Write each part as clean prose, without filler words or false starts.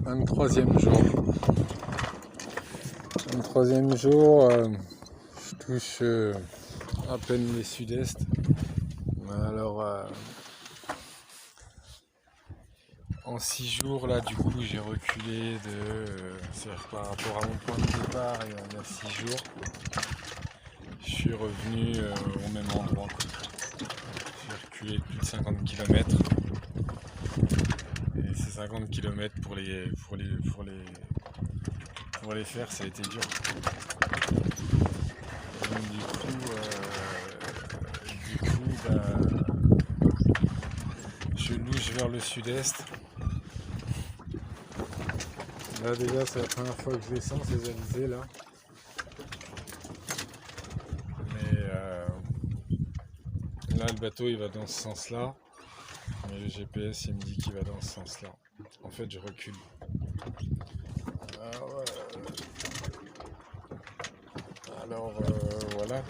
23e jour. 23e jour, je touche à peine les sud-est. Alors, en 6 jours, là, du coup, j'ai reculé c'est-à-dire par rapport à mon point de départ, il y a 6 jours, je suis revenu au même endroit. J'ai reculé de plus de 50 km. Et ces 50 km pour les faire, ça a été dur. Donc, je louche vers le sud-est. Là déjà c'est la première fois que je descends ces alizés là. Mais là le bateau il va dans ce sens là. Mais le GPS il me dit qu'il va dans ce sens là. En fait je recule. Alors voilà.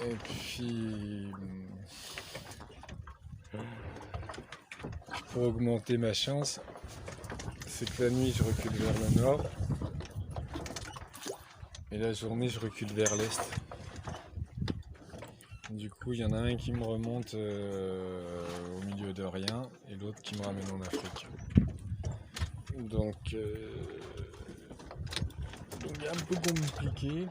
Et puis pour augmenter ma chance, c'est que la nuit je recule vers le nord et la journée je recule vers l'est. Du coup il y en a un qui me remonte au milieu de rien et l'autre qui me ramène en Afrique. Donc un peu compliqué.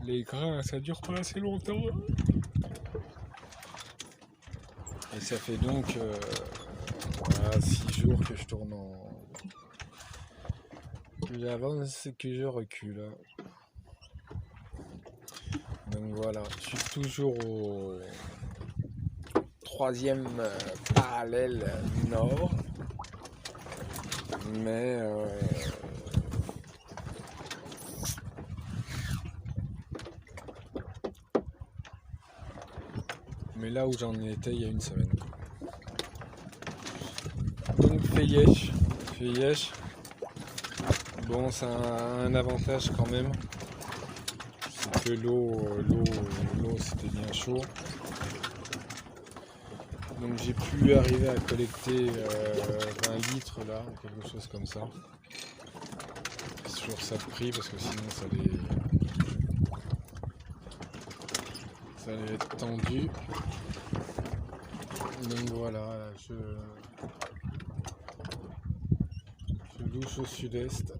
Les grains ça dure pas assez longtemps. Et ça fait donc 6 jours que je tourne que j'avance et que je recule. Donc voilà, je suis toujours au 3e parallèle nord. Mais là où j'en étais il y a une semaine. Donc Feyèche. Bon, ça a un avantage quand même. C'est que l'eau c'était bien chaud. Donc j'ai pu arriver à collecter 20 litres là, quelque chose comme ça. C'est toujours ça de prix parce que sinon ça allait être tendu. Donc voilà, je louche au sud-est.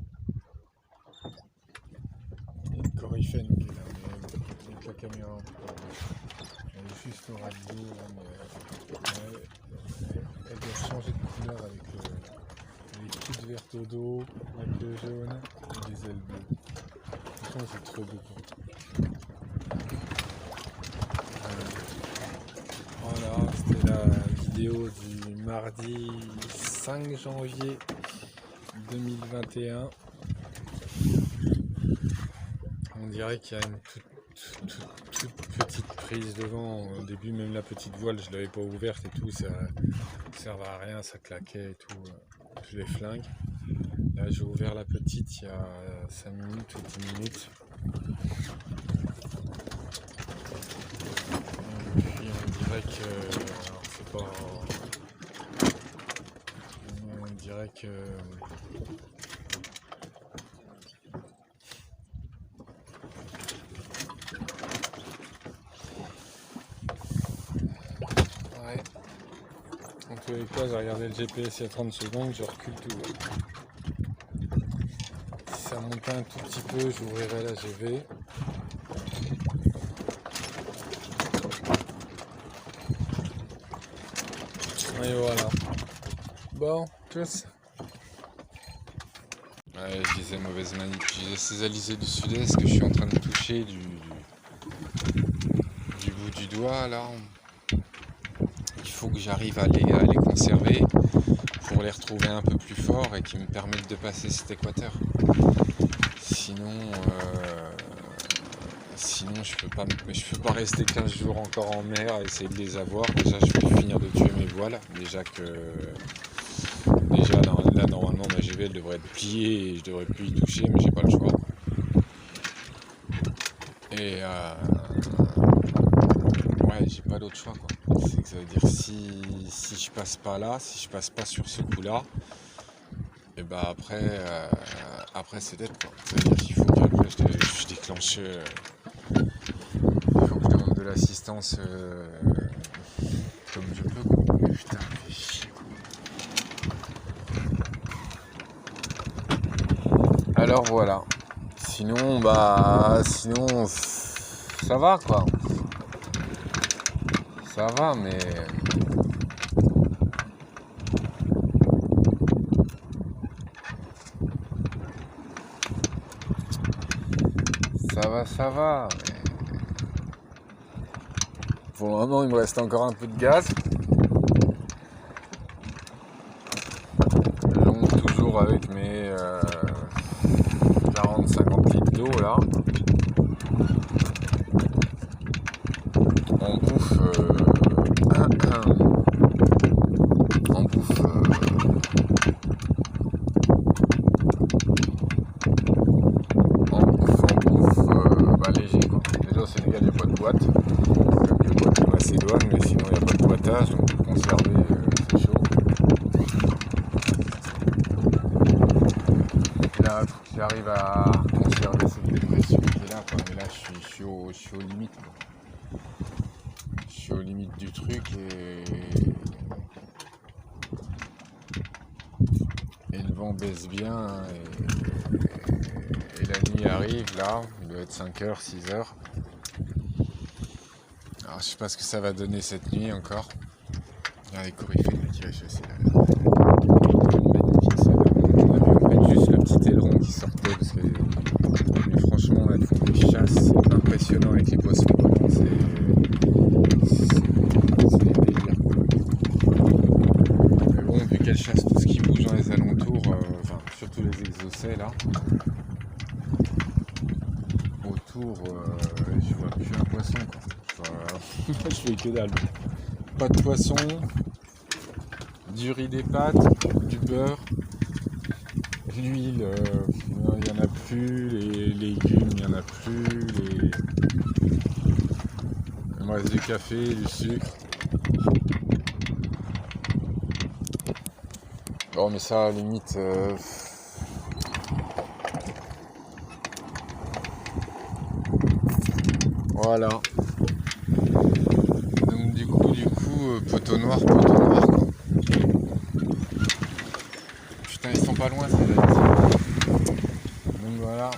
Et Coryphène qui est là, avec la caméra. Elle est juste au radio là, mais elle doit changer de couleur avec les petites vertes au dos, avec le jaune et les ailes bleues. Franchement c'est trop beau. Voilà, c'était la vidéo du mardi 5 janvier 2021. On dirait qu'il y a une toute petite prise de vent. Au début, même la petite voile, je l'avais pas ouverte et tout, ça ne servait à rien, ça claquait et tout. Je les flingue. Là, j'ai ouvert la petite il y a 5 minutes ou 10 minutes. Et puis, on dirait que... alors, c'est pas... On dirait que... En tous les cas, j'ai regardé le GPS il y a 30 secondes, je recule tout. Si ça monte un tout petit peu, j'ouvrirai la GV. Et voilà. Bon, tchuss. Ouais, je disais mauvaise manip. Je disais ces alizés du sud-est que je suis en train de toucher du bout du doigt là. Il faut que j'arrive à les conserver pour les retrouver un peu plus forts et qui me permettent de passer cet équateur. Sinon je peux pas rester 15 jours encore en mer et essayer de les avoir. Déjà je vais finir de tuer mes voiles. Déjà là normalement ma GV elle devrait être pliée et je devrais plus y toucher, mais j'ai pas le choix. Et ouais, j'ai pas d'autre choix, quoi. C'est que ça veut dire si je passe pas là, si je passe pas sur ce coup-là, et bah après c'est dead, quoi. Ça veut dire qu'il faut que après je déclenche, il faut que je demande de l'assistance comme je peux, quoi. Mais putain, ça fait chier, quoi. Alors voilà. Sinon ça va, quoi. Ça va, mais ça va. Mais pour le moment, il me reste encore un peu de gaz. Je jongle toujours avec mes 40-50 litres d'eau là. On bouffe léger, quoi. Déjà au Sénégal il n'y a pas de boîte. Il y a une boîte de Macédoine, mais sinon il n'y a pas de boîtage, donc pour conserver c'est chaud. Là j'arrive à conserver cette dépression qui est là, quoi. Mais là je suis aux limites, quoi. Je suis aux limites du truc et le vent baisse bien, et la nuit arrive là, il doit être 5h, 6h. Alors je sais pas ce que ça va donner cette nuit encore. Il y a les coryphées qui va chasser là. Magnifique ça. On a vu en fait juste le petit aileron qui sortait parce que mais franchement là ils font des chasses, c'est impressionnant avec les poissons. C'est des délires. Mais bon, vu qu'elle chasse tout ce qui bouge dans les alentours, enfin surtout les exocets là. Autour, je vois plus un poisson, quoi. Je fais que dalle. Pas de poisson, du riz des pâtes, du beurre, l'huile, il n'y en a plus, les légumes, il n'y en a plus, il me reste du café, du sucre. Bon, mais ça, à la limite, voilà. Donc du coup, poteau noir, quoi. Putain, ils sont pas loin, ces là. Donc voilà.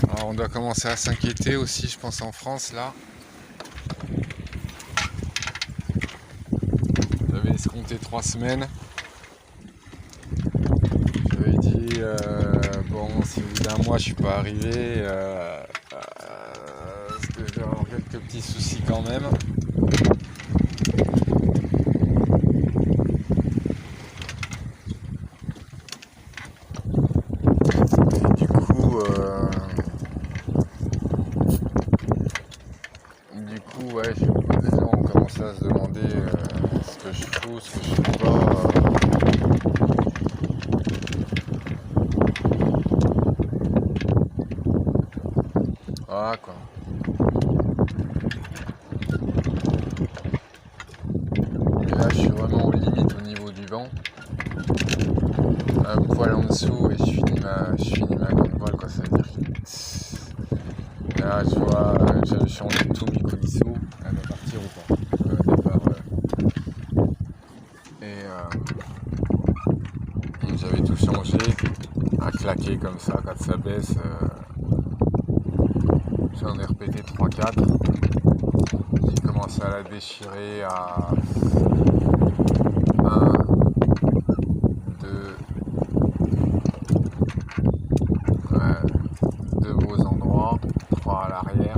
Alors on doit commencer à s'inquiéter aussi, je pense, en France, là. J'avais escompté 3 semaines. J'avais dit, bon, si au bout d'un mois je suis pas arrivé, parce que je vais avoir quelques petits soucis quand même. Et du coup, ouais, les gens ont commencé à se demander ce que je fous, ce que je fais pas. Voilà, quoi. Et là, je suis vraiment aux limites au niveau du vent. Un poil en dessous et je finis ma grande voile, quoi. Ça veut dire que là, tu vois, j'avais changé tout mes colisseaux. Elle va partir ou pas. Et j'avais tout changé, à claquer comme ça quand ça baisse. J'en ai répété 3-4. J'ai commencé à la déchirer à 1, 2, deux beaux endroits, 3 à l'arrière.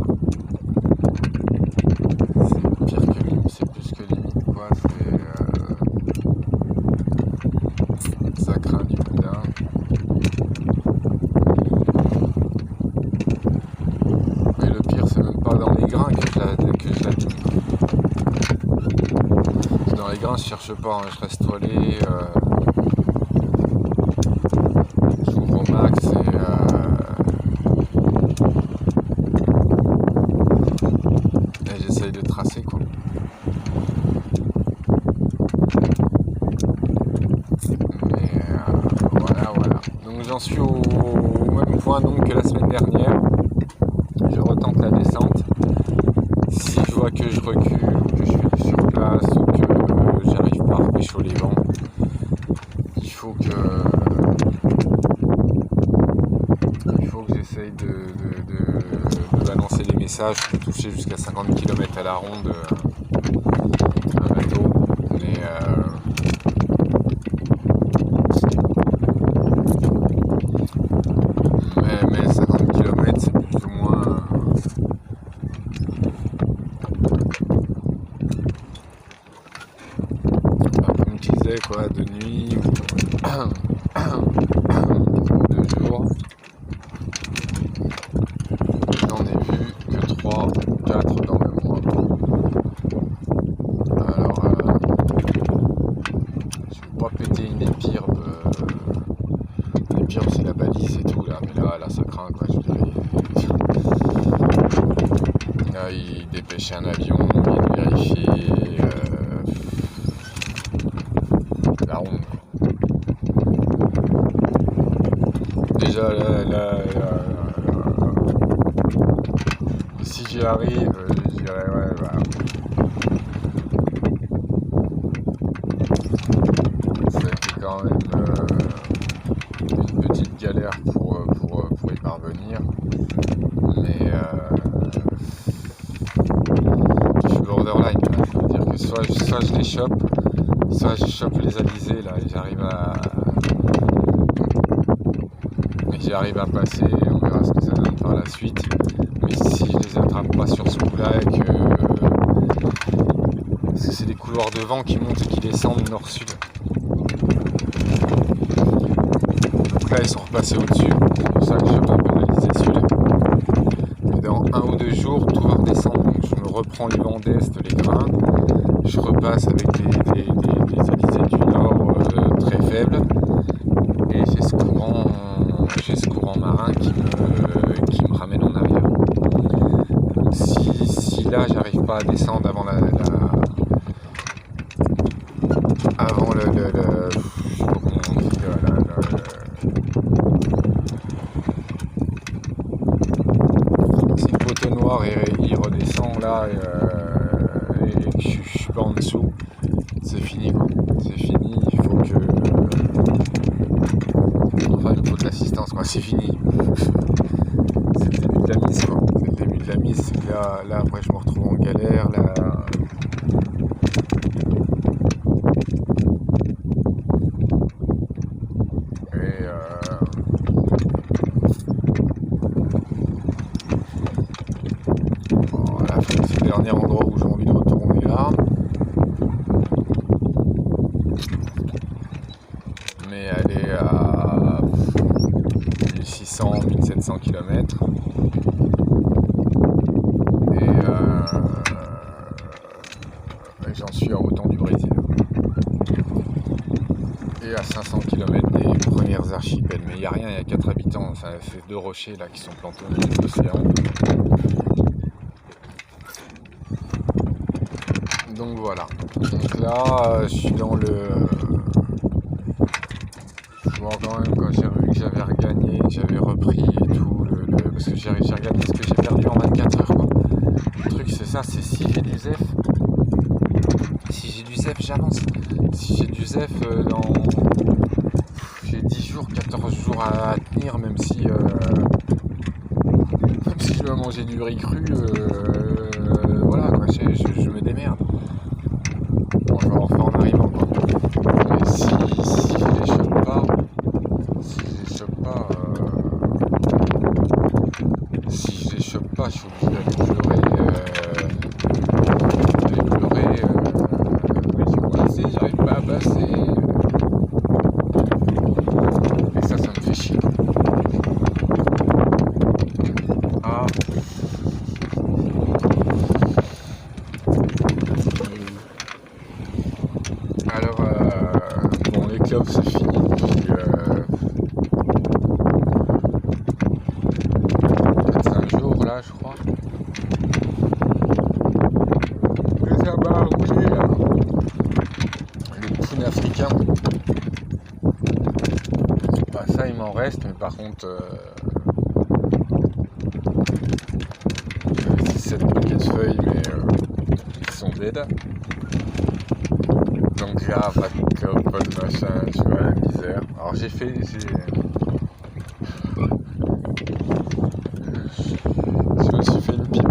C'est pire que limite, c'est plus que limite, quoi. Ça craint du boudin. Mais le pire, c'est même pas dans les grains que je l'abîme. Dans les grains, je cherche pas, hein, je reste toilé. J'ouvre au max et j'essaie de tracer quoi. Mais voilà. Donc j'en suis au même point donc que la semaine dernière. Je retente la descente. Si je vois que je recule, ou que je fais du surplace, ou que j'arrive pas à repêcher les vents, il faut que j'essaye de balancer les messages pour toucher jusqu'à 50 km à la ronde un bateau. Mais 50 km c'est plus ou moins comme je disais quoi, de nuit ou de jour. J'en ai vu que 3 ou 4 dans le mois. Alors je vais pas péter une épirbe. L'épirbe c'est la balise et tout là, mais là ça craint quoi, je dirais. Là il dépêchait un avion, il vient de vérifier la ronde quoi. Déjà si j'y arrive, je dirais ouais bah, ça a été quand même une petite galère pour y parvenir, mais je suis borderline, ça veut dire que soit je les chope, soit je chope les alizés là et j'arrive à passer, on verra ce que ça donne par la suite. Mais si je les attrape pas sur ce coup-là et parce que c'est des couloirs de vent qui montent et qui descendent nord-sud. Donc là ils sont repassés au-dessus, c'est pour ça que je peux pénaliser celui-là. Et dans 1 ou 2 jours tout va redescendre, donc je me reprends les vents d'est, les grains, je repasse avec des alizés du nord très faibles, et j'ai ce courant marin qui me ramène en arrière. Donc si là j'arrive pas à descendre avant le je sais pas comment on dit si le poteau noir il redescend là et que je suis pas en dessous, c'est fini quoi. C'est fini, il faut de l'assistance quoi, c'est fini. C'est le début de la mise quoi. C'est le début de la mise, c'est que là après je me retrouve en galère là. Voilà, c'est le dernier endroit où j'ai envie de retourner là. Mais elle est à 1600-1700 km. Et j'en suis en retour du Brésil. Et à 500 km des premières archipels. Mais il n'y a rien, il y a 4 habitants. Enfin, c'est 2 rochers là qui sont plantés au milieu de l'océan. Donc voilà. Donc là, je suis dans le... Je vois quand même quand j'ai vu que j'avais regagné, que j'avais repris et tout, parce que j'ai regagné ce que j'ai perdu en 24 heures quoi. Le truc c'est ça, c'est si j'ai du ZEF, j'avance. Si j'ai du ZEF j'ai 10 jours, 14 jours à tenir, même si je dois manger du riz cru, voilà quoi, je me démerde. Bon, je vais en refaire en arrivant quoi. Mais si je les chope pas, je suis obligé d'aller pleurer, je suis coincé, j'arrive pas à passer. Et ça me fait chier. Ah. Alors, bon, les clubs c'est fini depuis 4-5 jours là, je crois. bien. Bah, ça il m'en reste, mais par contre 7 paquets de feuilles, mais ils sont dead. Donc là, pas de clope, pas de machin, tu vois, la misère. Alors je me suis fait une pipe.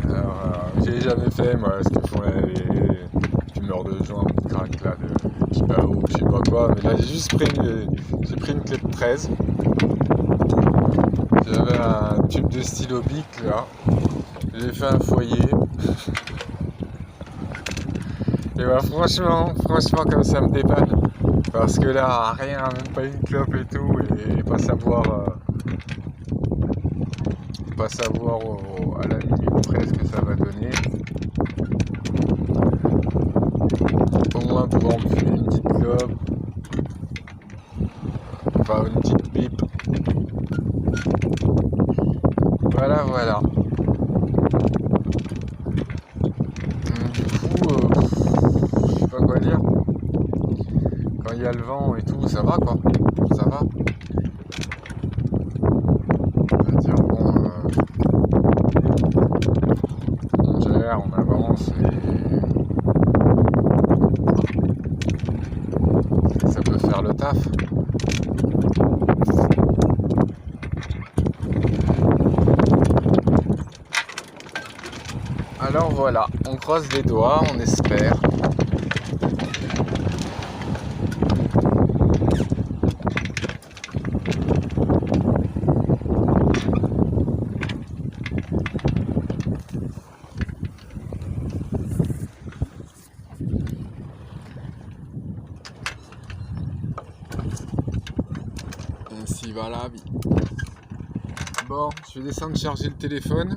Alors, j'ai jamais fait moi ce que font les fumeurs de joint qui craquent là, de pipe à eau, je sais pas quoi, mais là j'ai pris une clé de 13. J'avais un tube de stylo bic là, j'ai fait un foyer. Et bah franchement comme ça me dépanne. Parce que là, rien, même pas une clope et tout, et pas savoir à la minute près ce que ça va donner. Au moins pouvoir me fumer une petite clope, enfin une petite pipe. Voilà. Du coup, je sais pas quoi dire. Quand il y a le vent et tout, ça va quoi. Ça va. On va dire bon, on gère, on avance et ça peut faire le taf. Alors voilà, on croise les doigts, on espère. Ainsi va la vie. Bon, je vais descendre charger le téléphone.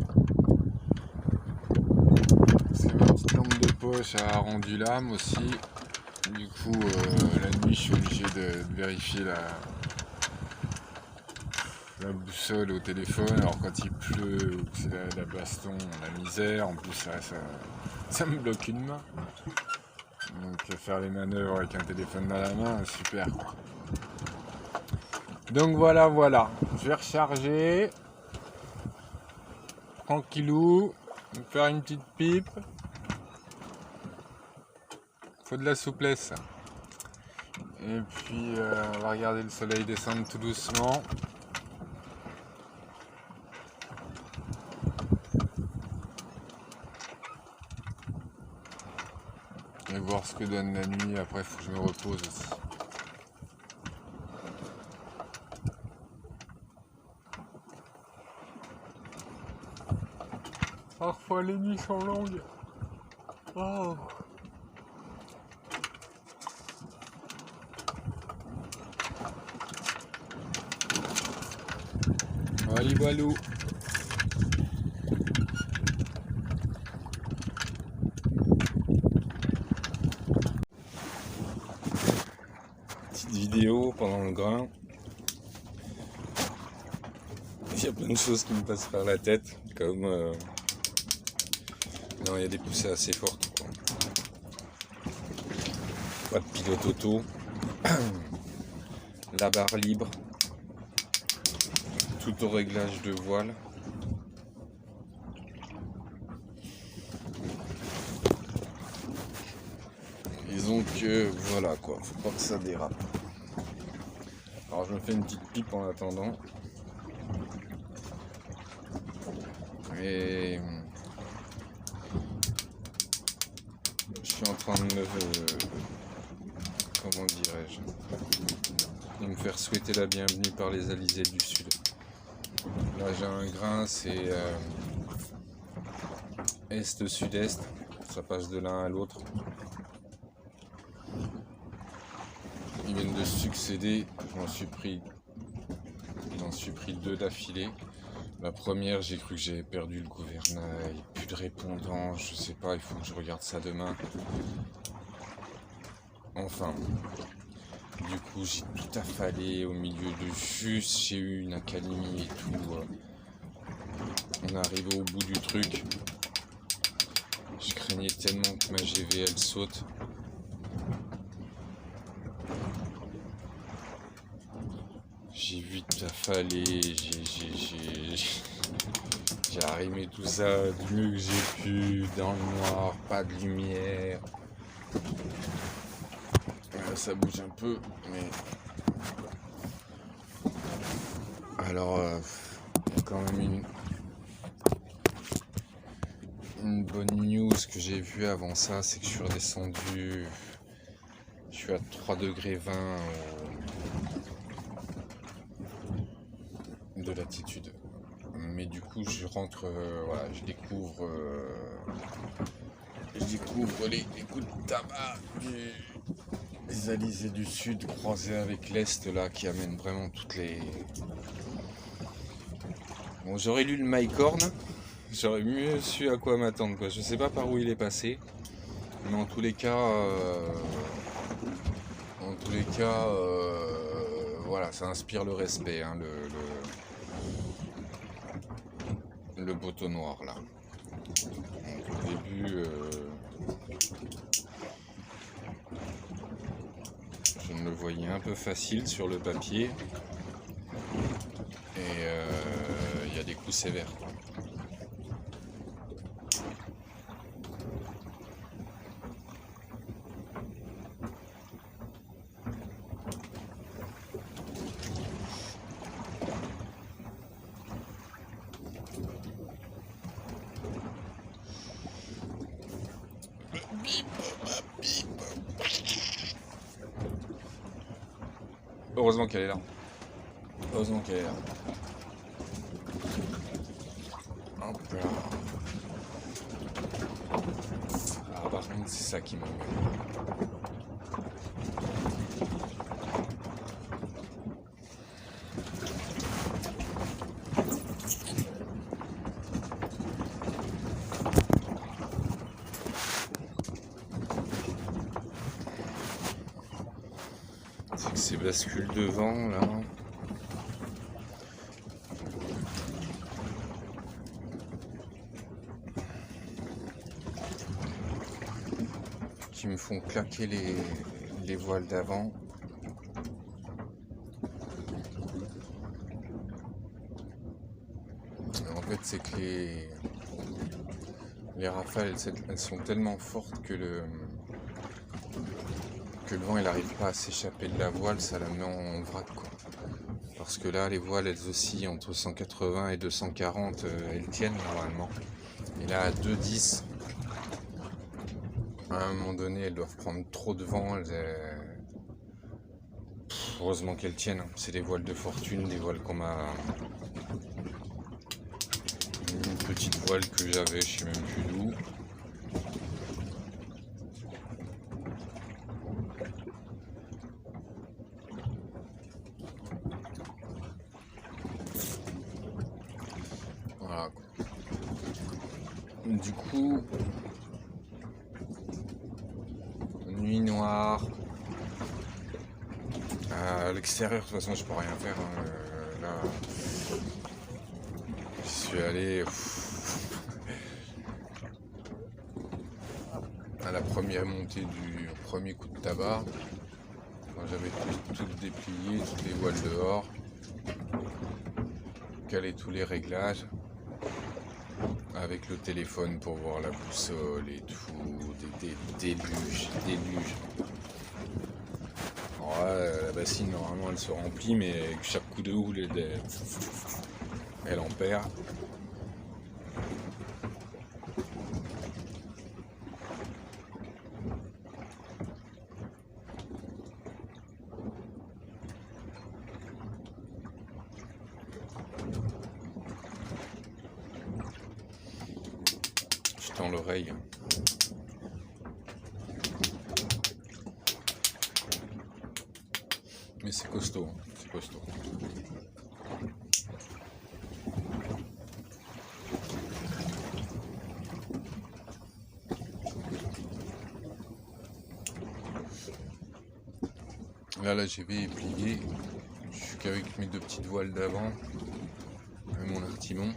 Parce que ma petite lampe de poche a rendu l'âme aussi. Du coup, la nuit, je suis obligé de vérifier la boussole au téléphone. Alors quand il pleut ou que c'est la baston, la misère, en plus ça me bloque une main. Donc faire les manœuvres avec un téléphone dans la main, super. Donc voilà, je vais recharger tranquillou, me faire une petite pipe. Faut de la souplesse. Et puis on va regarder le soleil descendre tout doucement. Et voir ce que donne la nuit. Après, faut que je me repose aussi. Parfois les nuits sont longues. Oh. Allez, walou. Petite vidéo pendant le grain. Il y a plein de choses qui me passent par la tête, comme non, il y a des poussées assez fortes, quoi. Pas de pilote auto, la barre libre, tout au réglage de voile. Disons que voilà quoi, faut pas que ça dérape. Alors je me fais une petite pipe en attendant. Et je suis en train de comment dirais-je, de me faire souhaiter la bienvenue par les alizés du sud. Là j'ai un grain, c'est est-sud-est, ça passe de l'un à l'autre. Ils viennent de se succéder, j'en suis pris 2 d'affilée. La première, j'ai cru que j'avais perdu le gouvernail, plus de répondant, je sais pas, il faut que je regarde ça demain. Enfin, du coup j'ai tout affalé au milieu de juste, j'ai eu une accalmie et tout. On est arrivé au bout du truc. Je craignais tellement que ma GV elle saute. j'ai vu taf aller, j'ai arrimé tout ça du mieux que j'ai pu, dans le noir, pas de lumière. Ça bouge un peu, mais... Alors, il y a quand même une bonne news que j'ai vue avant ça, c'est que je suis redescendu, je suis à 3,20 degrés de latitude. Mais du coup, je rentre, voilà, je découvre les coups de tabac des alizés du sud croisés avec l'est là qui amènent vraiment toutes les... Bon, j'aurais lu le Mycorn, j'aurais mieux su à quoi m'attendre, quoi. Je sais pas par où il est passé, mais en tous les cas, voilà, ça inspire le respect, hein, le bateau noir là. Donc, au début, je me le voyais un peu facile sur le papier, et il y a des coups sévères, quoi. Heureusement qu'elle est là. Heureusement qu'elle est là. Hop là. Ah, par contre, c'est ça qui m'embête. C'est que ces bascules de vent là. Qui me font claquer les voiles d'avant. En fait, c'est que les rafales, elles sont tellement fortes que le vent il n'arrive pas à s'échapper de la voile, ça la met en vrac, quoi. Parce que là, les voiles, elles oscillent entre 180 et 240, elles tiennent normalement. Et là, à 2,10, à un moment donné, elles doivent prendre trop de vent. Heureusement qu'elles tiennent. C'est des voiles de fortune, des voiles qu'on m'a... Une petite voile que j'avais, je sais même plus d'où. Voilà, quoi. Du coup, nuit noire. À l'extérieur, de toute façon, je peux rien faire. Hein. Là, je suis allé à la première montée du premier coup de tabac. Quand j'avais tout déplié, toutes les voiles dehors, calé tous les réglages, avec le téléphone pour voir la boussole et tout, des déluges. Ouais, la bassine normalement elle se remplit, mais avec chaque coup de houle elle en perd. Je tends l'oreille. Mais c'est costaud, hein, c'est costaud. Là j'ai plié. Je suis qu'avec mes deux petites voiles d'avant, avec mon artimon,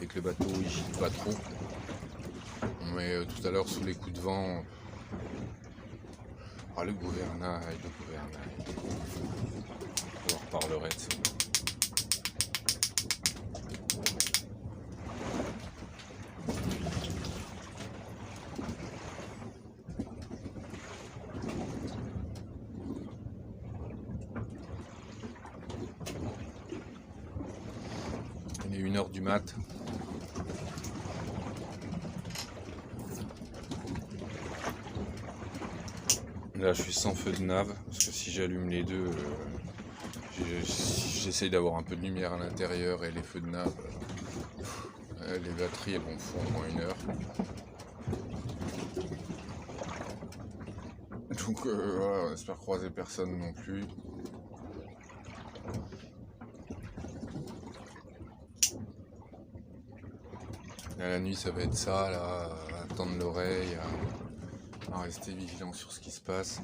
et que le bateau il gîte pas trop. Mais tout à l'heure sous les coups de vent, Ah, le gouvernail. On en reparlerait de ça. Il est 1h du mat. Là je suis sans feu de nav, parce que si j'allume les deux, j'essaye d'avoir un peu de lumière à l'intérieur, et les feux de nav, les batteries elles vont fondre en 1 heure. Donc voilà, on espère croiser personne non plus. Là, la nuit ça va être ça, là, à tendre l'oreille, à rester vigilant sur ce qui se passe.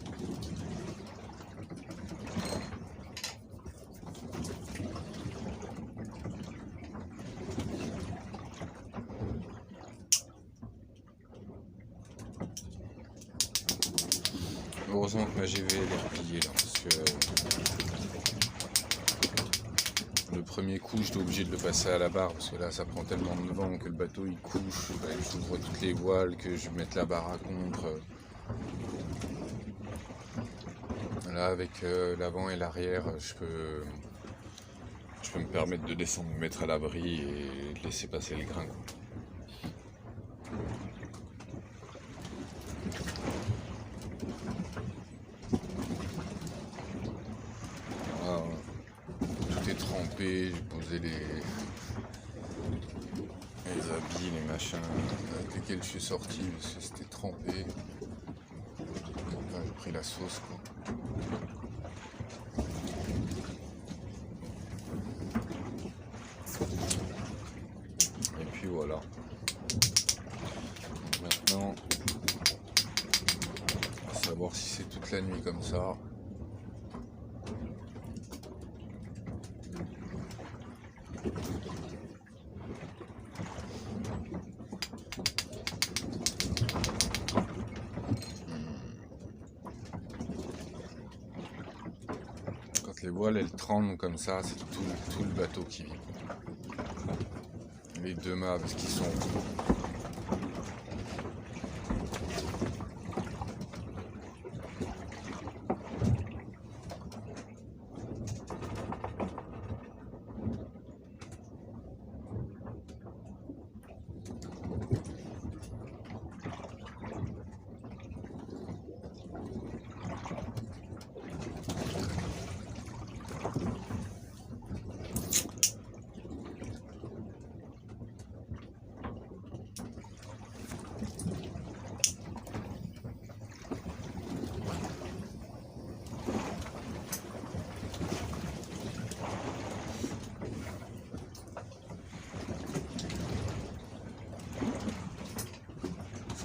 Heureusement que ma GV elle est repliée là, parce que le premier coup j'étais obligé de le passer à la barre, parce que là ça prend tellement de vent que le bateau il couche, que j'ouvre toutes les voiles, que je mette la barre à contre. Là avec l'avant et l'arrière je peux me permettre de descendre, me mettre à l'abri et de laisser passer le grain. Voilà, tout est trempé, j'ai posé les habits, les machins avec lesquels je suis sorti parce que c'était trempé. Enfin, j'ai pris la sauce quoi. Et puis voilà. Maintenant, on va savoir si c'est toute la nuit comme ça. Quand les voiles elles tremblent comme ça, c'est tout le bateau qui vit. Les deux mâts parce qu'ils sont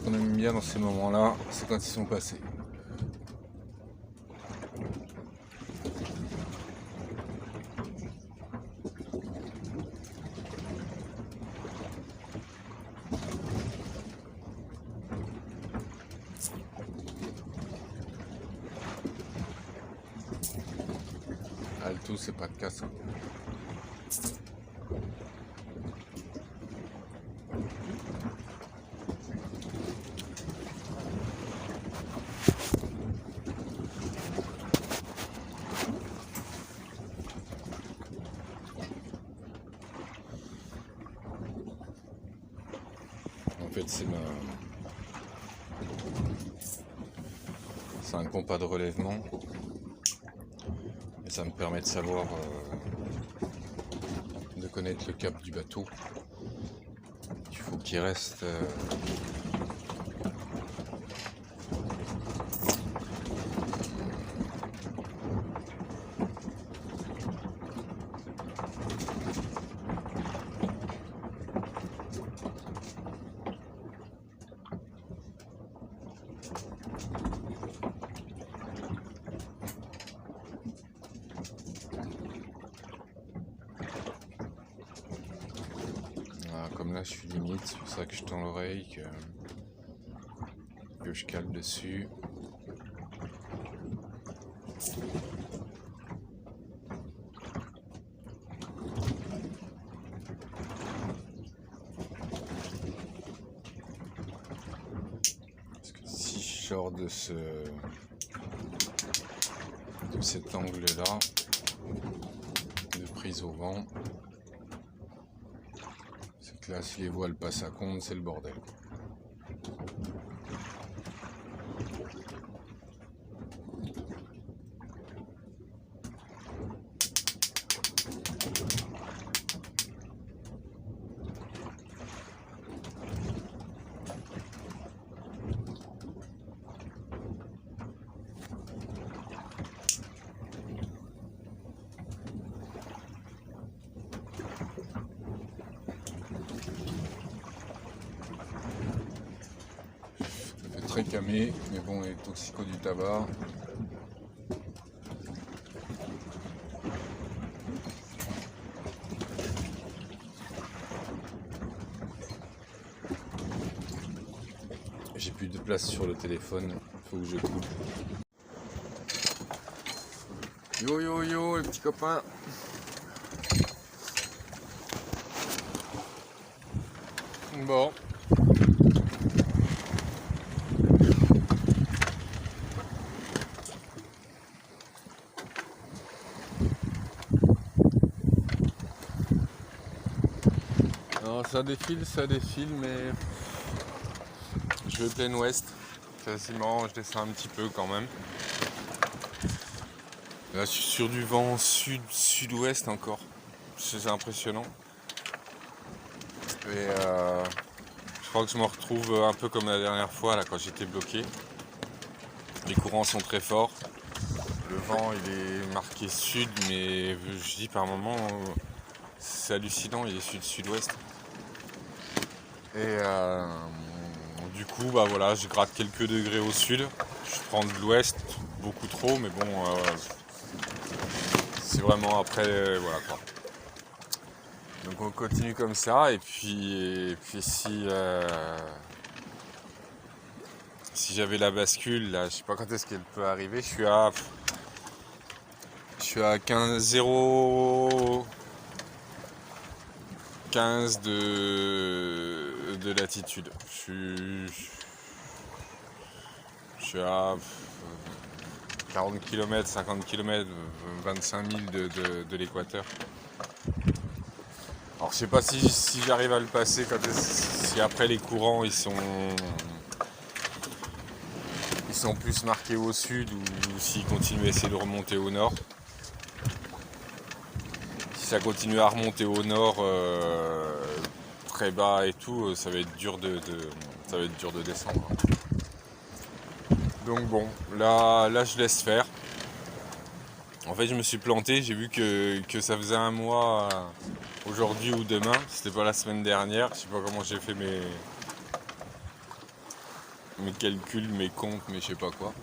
qu'on aime bien dans ces moments-là, c'est quand ils sont passés. Alto, c'est pas de casse. En fait, c'est un compas de relèvement et ça me permet de savoir, de connaître le cap du bateau. Il faut qu'il reste comme là je suis limite, c'est pour ça que je tends l'oreille, que je cale dessus. Parce que si je sors de cet angle-là de prise au vent, c'est que là, si les voiles passent à compte, c'est le bordel. Très camé, mais bon, les toxicos du tabac. J'ai plus de place sur le téléphone, faut que je coupe. Yo yo yo les petits copains. Bon. Non, ça défile, mais je vais plein ouest. Quasiment, je descends un petit peu quand même. Là, je suis sur du vent sud-ouest encore. C'est impressionnant. Et je crois que je me retrouve un peu comme la dernière fois là, quand j'étais bloqué. Les courants sont très forts. Le vent il est marqué sud, mais je dis par moment, c'est hallucinant, il est sud-sud-ouest. Et du coup, bah voilà, je gratte quelques degrés au sud. Je prends de l'ouest, beaucoup trop, mais bon, c'est vraiment après, voilà quoi. Donc on continue comme ça, et puis si j'avais la bascule, là, je sais pas quand est-ce qu'elle peut arriver, je suis à 15 de latitude. Je suis à 40 km, 50 km, 25 000 de l'équateur. Alors je sais pas si j'arrive à le passer, si après les courants ils sont plus marqués au sud ou s'ils continuent à essayer de remonter au nord. Si ça continue à remonter au nord très bas et tout, ça va être dur de descendre. Donc bon, là je laisse faire. En fait je me suis planté, j'ai vu que ça faisait un mois aujourd'hui ou demain, c'était pas la semaine dernière, je sais pas comment j'ai fait mes calculs, mes comptes, mais je sais pas quoi.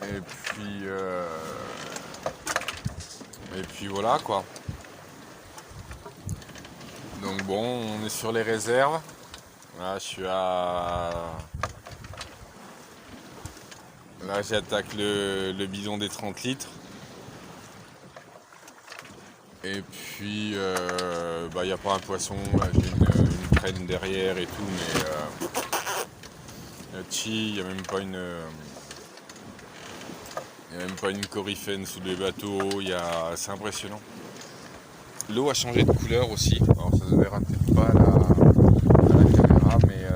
Et puis voilà quoi. Donc bon, on est sur les réserves. Là je suis Là j'attaque le bidon des 30 litres. Et puis il n'y a pas un poisson, là, j'ai une traîne derrière et tout, mais il n'y a même pas une coryphène sous les bateaux, c'est impressionnant. L'eau a changé de couleur aussi, alors ça se verra peut-être pas à la caméra, mais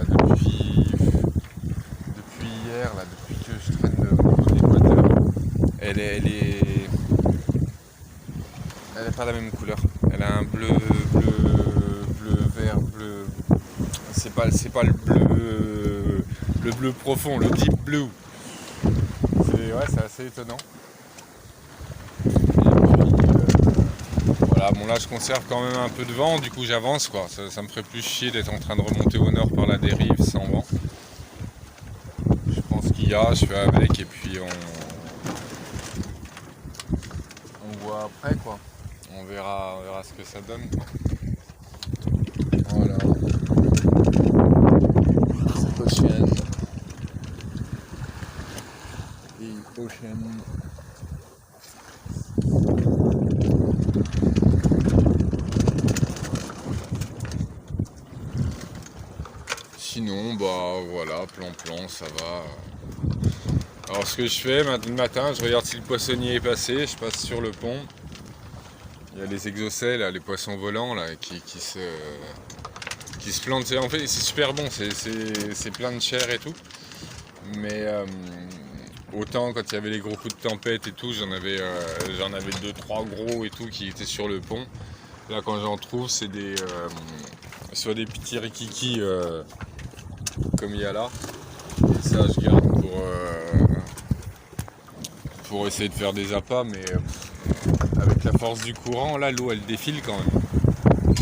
depuis hier, là, depuis que je traîne le bateau d'équateur, elle est pas la même couleur. Elle a un bleu vert, bleu. C'est pas le bleu profond, le deep blue. C'est assez étonnant. Et puis voilà, bon là je conserve quand même un peu de vent, du coup j'avance quoi. Ça me ferait plus chier d'être en train de remonter au nord par la dérive sans vent. Je pense qu'il y a, je fais avec et puis on voit après quoi. On verra ce que ça donne. Voilà. C'est pas chienne. Et prochaine. Sinon, bah voilà, plan, ça va. Alors ce que je fais le matin, je regarde si le poissonnier est passé, je passe sur le pont. Il y a les exocets, là, les poissons volants là, qui se plantent. En fait, c'est super bon, c'est plein de chair et tout. Mais autant quand il y avait les gros coups de tempête et tout, j'en avais 2-3 gros et tout qui étaient sur le pont. Là, quand j'en trouve, c'est soit des petits rikiki comme il y a là. Et ça, je garde pour essayer de faire des appâts, mais avec la force du courant, là, l'eau, elle défile quand même.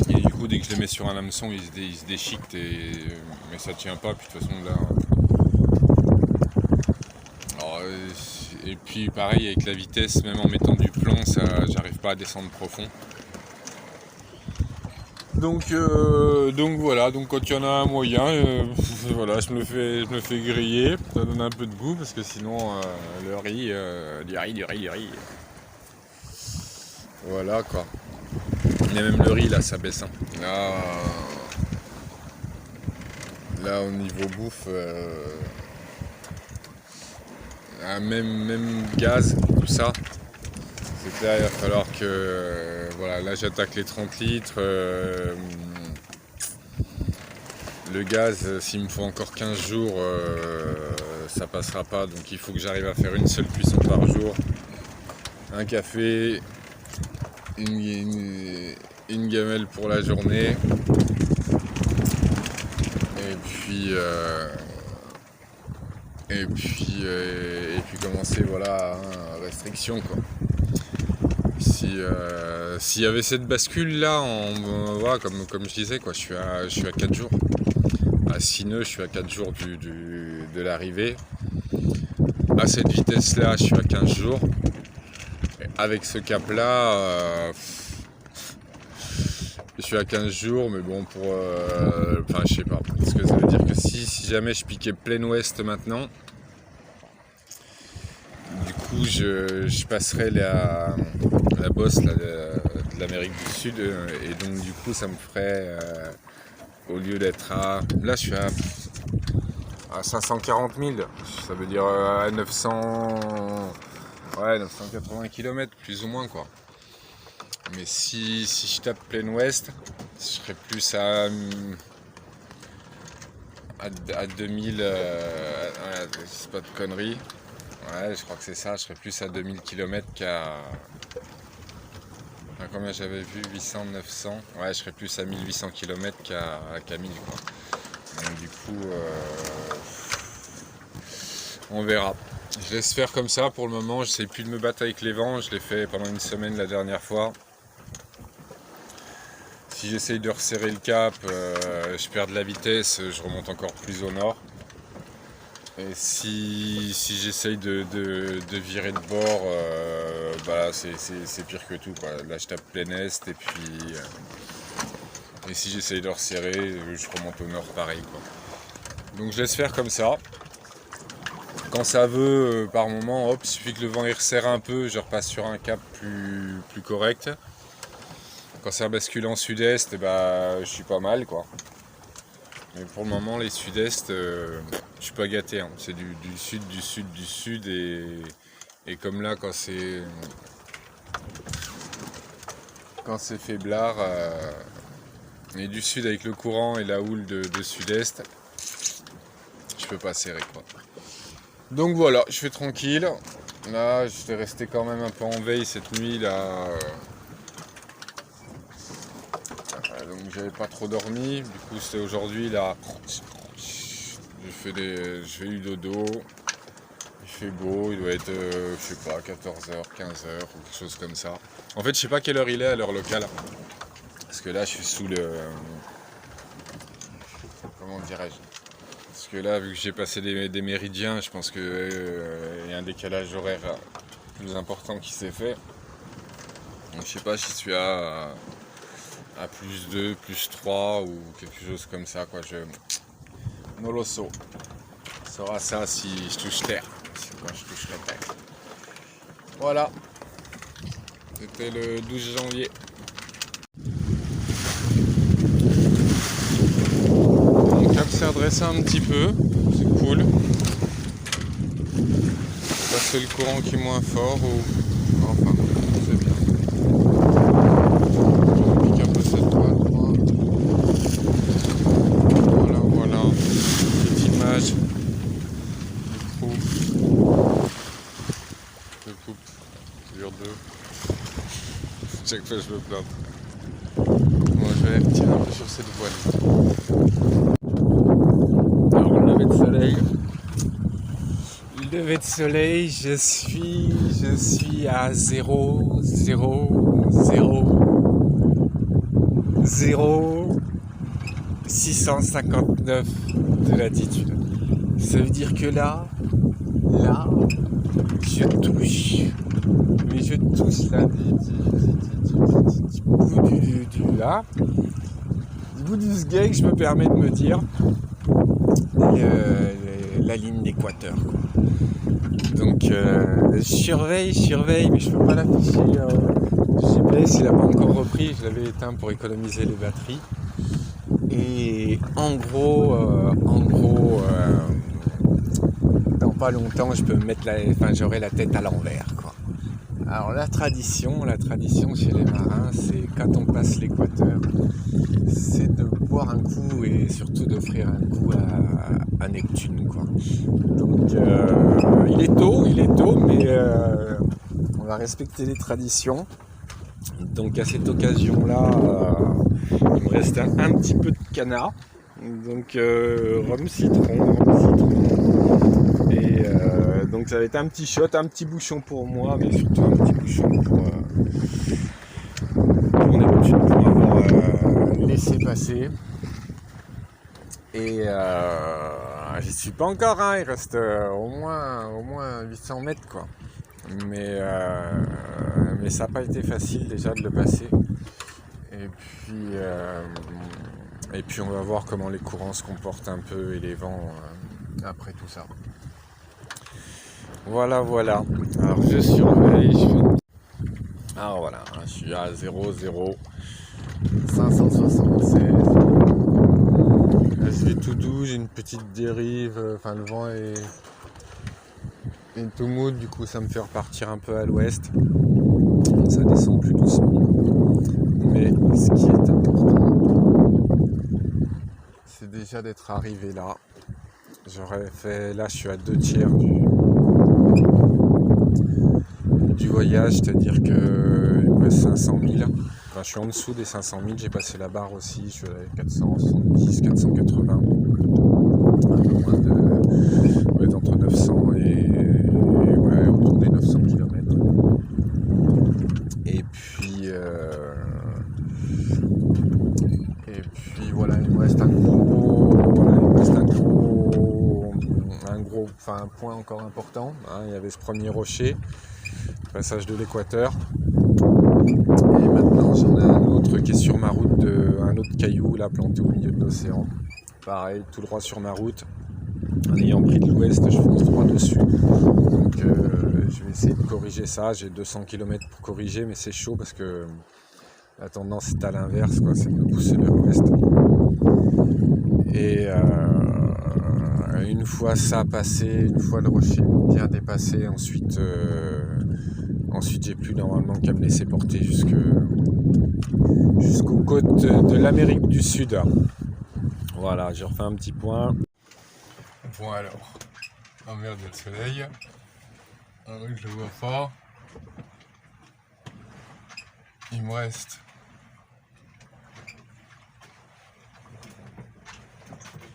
Et du coup, dès que je les mets sur un hameçon, ils se déchiquetent, mais ça tient pas. Puis de toute façon, là... Alors, et puis pareil, avec la vitesse, même en mettant du plomb, j'arrive pas à descendre profond. Donc voilà, donc quand il y en a un moyen, voilà, je me le fais griller, ça donne un peu de goût parce que sinon le riz, du riz. Voilà quoi. Il y a même le riz là, ça baisse. Hein. Là au niveau bouffe, même gaz, tout ça. C'est clair, il va falloir que voilà, là j'attaque les 30 litres. Le gaz, s'il me faut encore 15 jours, ça passera pas. Donc il faut que j'arrive à faire une seule cuisson par jour. Un café, une gamelle pour la journée. Et puis commencer, voilà, restriction quoi. S'il y avait cette bascule là, voilà, comme je disais, quoi, je suis à 4 jours. À 6 nœuds, je suis à 4 jours de l'arrivée. À cette vitesse là, je suis à 15 jours. Et avec ce cap là, je suis à 15 jours, mais bon, enfin, je sais pas. Parce que ça veut dire que si jamais je piquais plein ouest maintenant, du coup, je passerai la bosse là, de l'Amérique du Sud, et donc du coup, ça me ferait, au lieu d'être là, je suis à 540 000, ça veut dire à 980 km, plus ou moins, quoi. Mais si je tape plein ouest, je serais plus à 2000, c'est pas de conneries. Ouais, je crois que c'est ça, je serais plus à 2000 km qu'à... Enfin, combien j'avais vu, 800, 900. Ouais, je serais plus à 1800 km qu'à 1000, quoi. Donc du coup, on verra. Je laisse faire comme ça pour le moment, j'essaie plus de me battre avec les vents, je l'ai fait pendant une semaine la dernière fois. Si j'essaye de resserrer le cap, je perds de la vitesse, je remonte encore plus au nord. Et si j'essaye de virer de bord, bah c'est pire que tout, quoi. Là je tape plein est et si j'essaye de resserrer, je remonte au nord pareil, quoi. Donc je laisse faire comme ça. Quand ça veut, par moment, hop, il suffit que le vent il resserre un peu, je repasse sur un cap plus correct. Quand ça bascule en sud-est, bah, je suis pas mal, quoi. Mais pour le moment, les sud-est, je suis pas gâté. Hein. C'est du sud. Et comme là, quand c'est faiblard, et du sud avec le courant et la houle de sud-est, je peux pas serrer, quoi. Donc voilà, je fais tranquille. Là, je vais rester quand même un peu en veille cette nuit, là. Donc j'avais pas trop dormi, du coup c'est aujourd'hui là, je fais du dodo, il fait beau, il doit être, je sais pas, 14h, 15h ou quelque chose comme ça. En fait je sais pas quelle heure il est à l'heure locale, parce que là je suis sous le, comment dirais-je, parce que là vu que j'ai passé des méridiens, je pense qu'il y a un décalage horaire plus important qui s'est fait. Donc je sais pas si je suis à plus 2, plus 3 ou quelque chose comme ça, quoi. Non lo so. On saura ça si je touche terre, quand je toucherai terre. Voilà. C'était le 12 janvier. Mon cap s'est redressé un petit peu. C'est cool. C'est le courant qui est moins fort ou... Enfin, c'est bien. Je pique un peu cette droite, moi. Voilà, voilà. Petite image. Je coupe. Sur deux. Chaque fois je me plains. Moi je vais aller retirer un peu sur cette voile. Alors le lever de soleil. Lever de soleil, je suis à 0,659 de latitude. Ça veut dire que là, je touche là du bout du sgeg, je me permets de me dire la ligne d'équateur, quoi. Donc je surveille, mais je peux pas l'afficher. Le GPS il a pas encore repris, je l'avais éteint pour économiser les batteries. Et en gros, dans pas longtemps, je peux mettre j'aurai la tête à l'envers, quoi. Alors la tradition chez les marins, c'est quand on passe l'équateur, c'est de boire un coup et surtout d'offrir un coup à Neptune, quoi. Donc il est tôt, mais on va respecter les traditions. Donc à cette occasion-là, il me reste un petit peu de canard. Donc rhum citron. Et donc ça va être un petit shot, un petit bouchon pour moi, mais surtout un petit bouchon pour Neptune, pour avoir laissé passer. Et j'y suis pas encore, hein, il reste au moins 800 mètres, quoi. Mais ça n'a pas été facile déjà de le passer. Et puis on va voir comment les courants se comportent un peu et les vents après tout ça. Voilà. Alors je surveille. Alors voilà, je suis à 0,0576. Je vais tout doux, j'ai une petite dérive. Enfin, le vent est tout mou, du coup ça me fait repartir un peu à l'ouest. Ça descend plus doucement. Mais ce qui est important, c'est déjà d'être arrivé là. Là je suis à 2/3 du voyage, c'est-à-dire que il me reste 500 000. Enfin, je suis en dessous des 500 000, j'ai passé la barre aussi, je suis à 470, 480. Un peu moins d'entre 900 et autour des 900 km. Et puis voilà, il me reste un point encore important, hein. Il y avait ce premier rocher, passage de l'équateur. Et maintenant j'en ai un autre qui est sur ma route, un autre caillou là planté au milieu de l'océan. Pareil, tout droit sur ma route. En ayant pris de l'ouest, je fonce droit dessus. Donc je vais essayer de corriger ça. J'ai 200 km pour corriger, mais c'est chaud parce que la tendance est à l'inverse, quoi. C'est de me pousser vers l'ouest. Et une fois ça passé, une fois le rocher bien dépassé, ensuite j'ai plus normalement qu'à me laisser porter jusqu'aux côtes de l'Amérique du Sud. Voilà, j'ai refait un petit point. Bon alors, oh merde, il y a le soleil. Ah oui, je le vois fort. Il me reste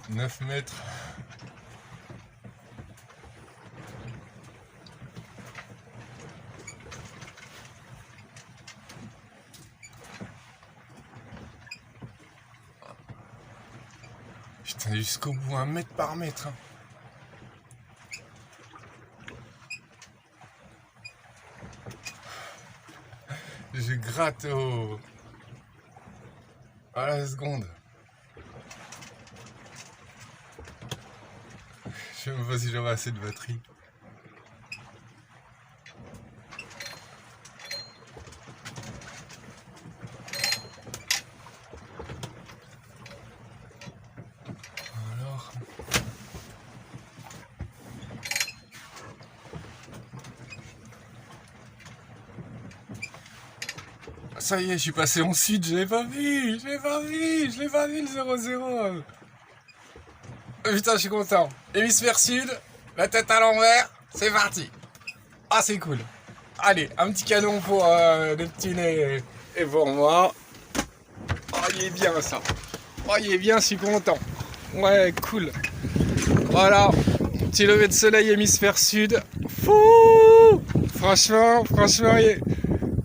9 mètres. Putain, jusqu'au bout, 1 mètre par mètre. Je gratte à la seconde. Je sais même pas si j'aurai assez de batterie. ça y est, je suis passé en sud, je l'ai pas vu le 0-0. Putain, je suis content. Hémisphère sud, la tête à l'envers, c'est parti. Ah, c'est cool. Allez, un petit canon pour Neptune et pour moi. Oh, il est bien ça. Oh, il est bien, je suis content. Ouais, cool. Voilà, petit lever de soleil hémisphère sud. Fou. Franchement,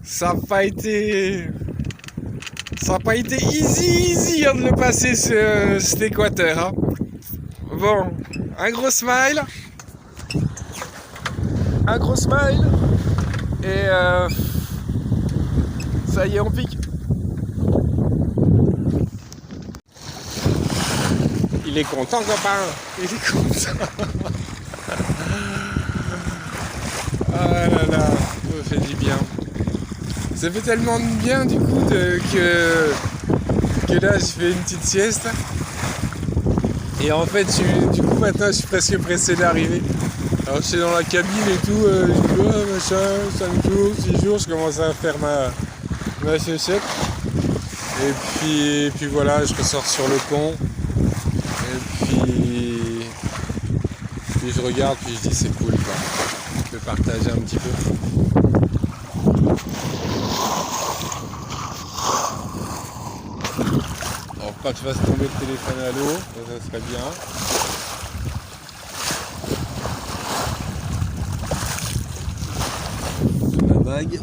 ça n'a pas été easy de le passer cet équateur. Hein. Bon, un gros smile. Et ça y est, on pique. Il est content, copain. Il est content. Ah là là, ça me fait du bien. Ça fait tellement de bien du coup que là je fais une petite sieste. Et en fait, du coup maintenant je suis presque pressé d'arriver. Alors je suis dans la cabine et tout, je dis oh machin, 5 jours, 6 jours, je commence à faire ma chaussette. Et puis voilà, je ressors sur le pont. Et puis je regarde, puis je dis c'est cool quoi. Je peux partager un petit peu. Alors pas que tu fasses tomber le téléphone à l'eau, ça serait bien. La vague.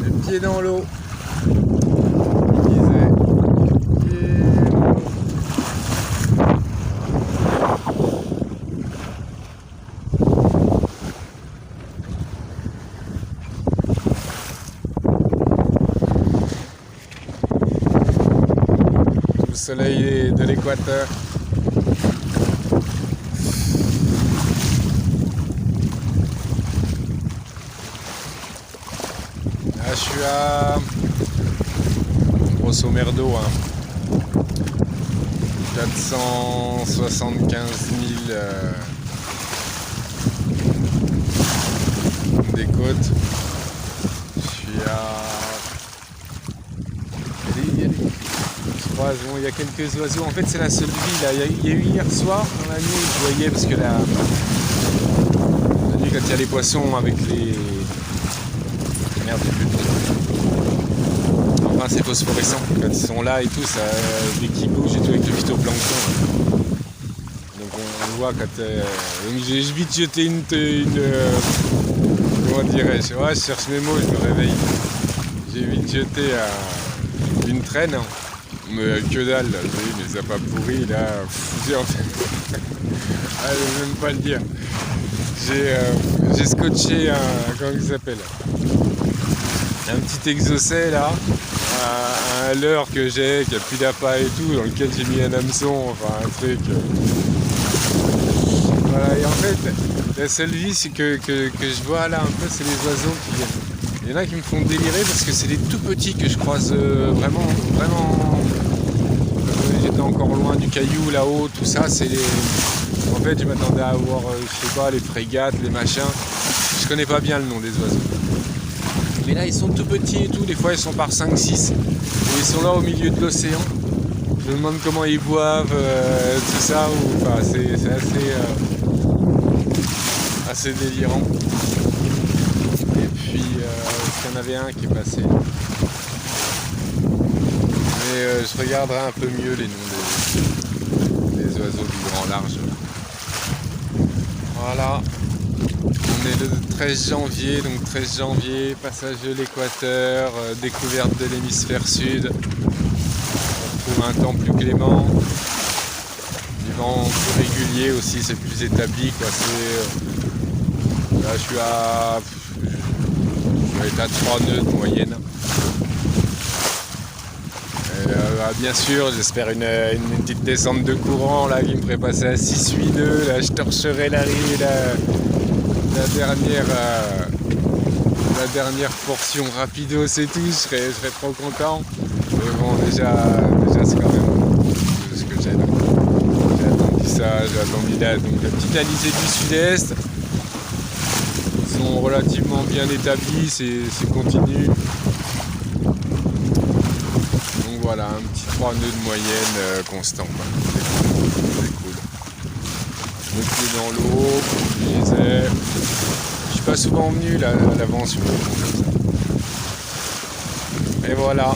Les pieds dans l'eau. Soleil de l'équateur. Là je suis à grosso merdo 475 000 des côtes. Je suis à il y a quelques oiseaux, en fait c'est la seule ville là. Il y a eu hier soir dans la nuit, je voyais parce que la nuit quand il y a les poissons avec les... Merde, j'ai plus de... Enfin c'est phosphorescent, quand ils sont là et tout, ça, dès qu'ils bougent et tout avec le phytoplancton. Donc on voit quand... Donc j'ai vite jeté une comment dirais-je, ouais, je cherche mes mots, je me réveille. J'ai vite jeté une traîne. Mais que dalle, là, mais ça n'a pas pourri là. Je vais même pas le dire. J'ai scotché comment il s'appelle, un petit exocet là, un leurre que j'ai, qui a plus d'appât et tout, dans lequel j'ai mis un hameçon, enfin un truc. Voilà, et en fait, la seule vie c'est que je vois là un peu, c'est les oiseaux qui viennent. Il y en a qui me font délirer parce que c'est des tout petits que je croise vraiment. J'étais encore loin du caillou là-haut, tout ça, c'est les... En fait, je m'attendais à voir, je sais pas, les frégates, les machins. Je connais pas bien le nom des oiseaux. Mais là, ils sont tout petits et tout, des fois ils sont par 5-6. Et ils sont là au milieu de l'océan. Je me demande comment ils boivent, tout ça, enfin, c'est assez délirant. Et puis, il y en avait un qui est passé. Mais je regarderai un peu mieux les noms des oiseaux du grand large. Voilà. On est le 13 janvier, donc 13 janvier, passage de l'équateur, découverte de l'hémisphère sud. On trouve un temps plus clément. Du vent plus régulier aussi, c'est plus établi quoi. Là je suis à 3 nœuds de moyenne. Bien sûr, j'espère une petite descente de courant là qui me ferait passer à 6-8 nœuds. Là, je torcherai la dernière portion rapidos et tout. Je serais trop content. Mais bon, déjà c'est quand même ce que j'ai là. J'ai attendu ça, j'ai attendu là. Donc la petite alizée du sud-est. Son sont relativement bien établis, c'est continu. Donc voilà, un petit 3 nœuds de moyenne constant, quoi. C'est cool. Les pieds dans l'eau, je les ai. Je suis pas souvent venu là, à l'avant sur le pont comme ça. Et voilà.